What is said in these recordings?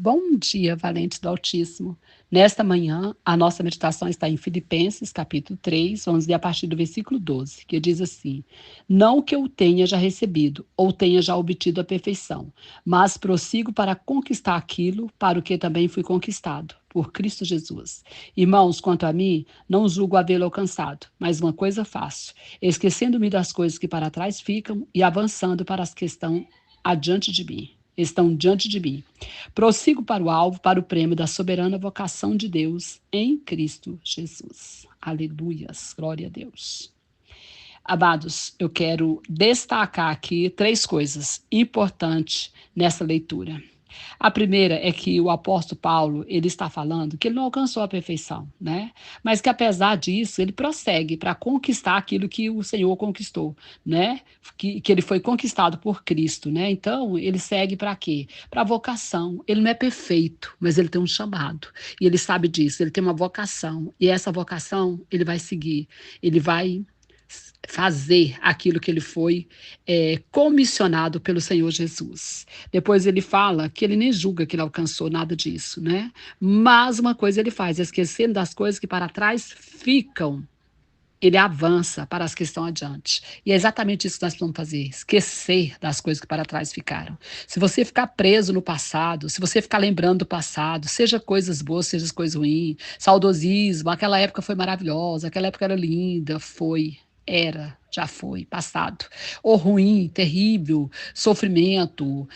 Bom dia, valentes do Altíssimo. Nesta manhã, a nossa meditação está em Filipenses, capítulo 3, vamos ler a partir do versículo 12, que diz assim: Não que eu tenha já recebido, ou tenha já obtido a perfeição, mas prossigo para conquistar aquilo para o que também fui conquistado, por Cristo Jesus. Irmãos, quanto a mim, não julgo havê-lo alcançado, mas uma coisa faço, esquecendo-me das coisas que para trás ficam e avançando para as que estão diante de mim. Prossigo para o alvo, para o prêmio da soberana vocação de Deus em Cristo Jesus. Aleluias, glória a Deus. Amados, eu quero destacar aqui 3 coisas importantes nessa leitura. A primeira é que o apóstolo Paulo, ele está falando que ele não alcançou a perfeição, né? Mas que apesar disso, ele prossegue para conquistar aquilo que o Senhor conquistou, né? Que ele foi conquistado por Cristo, né? Então, ele segue para quê? Para a vocação. Ele não é perfeito, mas ele tem um chamado. E ele sabe disso, ele tem uma vocação. E essa vocação, ele vai seguir. Ele vai fazer aquilo que ele foi comissionado pelo Senhor Jesus. Depois ele fala que ele nem julga que ele alcançou nada disso, né? Mas uma coisa ele faz, esquecendo das coisas que para trás ficam, ele avança para as que estão adiante. E é exatamente isso que nós precisamos fazer, esquecer das coisas que para trás ficaram. Se você ficar preso no passado, se você ficar lembrando do passado, seja coisas boas, seja coisas ruins, saudosismo, aquela época foi maravilhosa, aquela época era linda, era, já foi, passado. Ou ruim, terrível, sofrimento,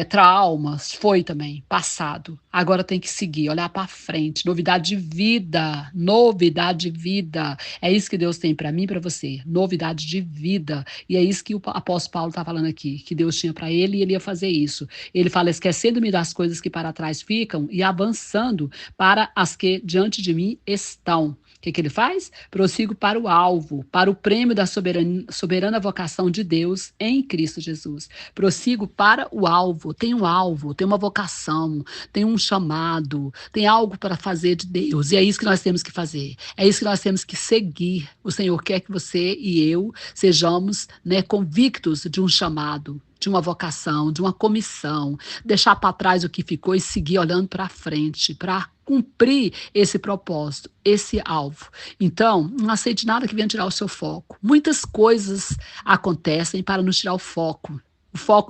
traumas, foi também, passado. Agora tem que seguir, olhar para frente, novidade de vida, novidade de vida. É isso que Deus tem para mim e para você, novidade de vida. E é isso que o apóstolo Paulo está falando aqui, que Deus tinha para ele e ele ia fazer isso. Ele fala, esquecendo-me das coisas que para trás ficam e avançando para as que diante de mim estão. O que ele faz? Prossigo para o alvo, para o prêmio da soberana vocação de Deus em Cristo Jesus. Prossigo para o alvo, tem uma vocação, tem um chamado, tem algo para fazer de Deus. E é isso que nós temos que fazer, é isso que nós temos que seguir. O Senhor quer que você e eu sejamos, né, convictos de um chamado, de uma vocação, de uma comissão, deixar para trás o que ficou e seguir olhando para frente, para cumprir esse propósito, esse alvo. Então, não aceite nada que venha tirar o seu foco. Muitas coisas acontecem para nos tirar o foco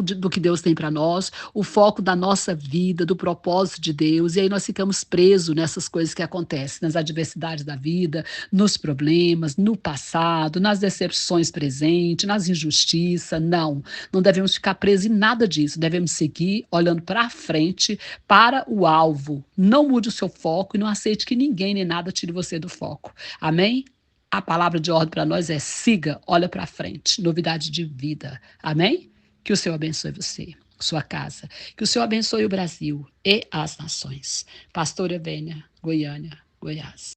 do que Deus tem para nós, o foco da nossa vida, do propósito de Deus, e aí nós ficamos presos nessas coisas que acontecem, nas adversidades da vida, nos problemas, no passado, nas decepções presentes, nas injustiças. Não devemos ficar presos em nada disso, devemos seguir olhando para frente, para o alvo. Não mude o seu foco e não aceite que ninguém nem nada tire você do foco. Amém? A palavra de ordem para nós é siga, olha para frente, novidade de vida. Amém? Que o Senhor abençoe você, sua casa. Que o Senhor abençoe o Brasil e as nações. Pastora Vênia, Goiânia, Goiás.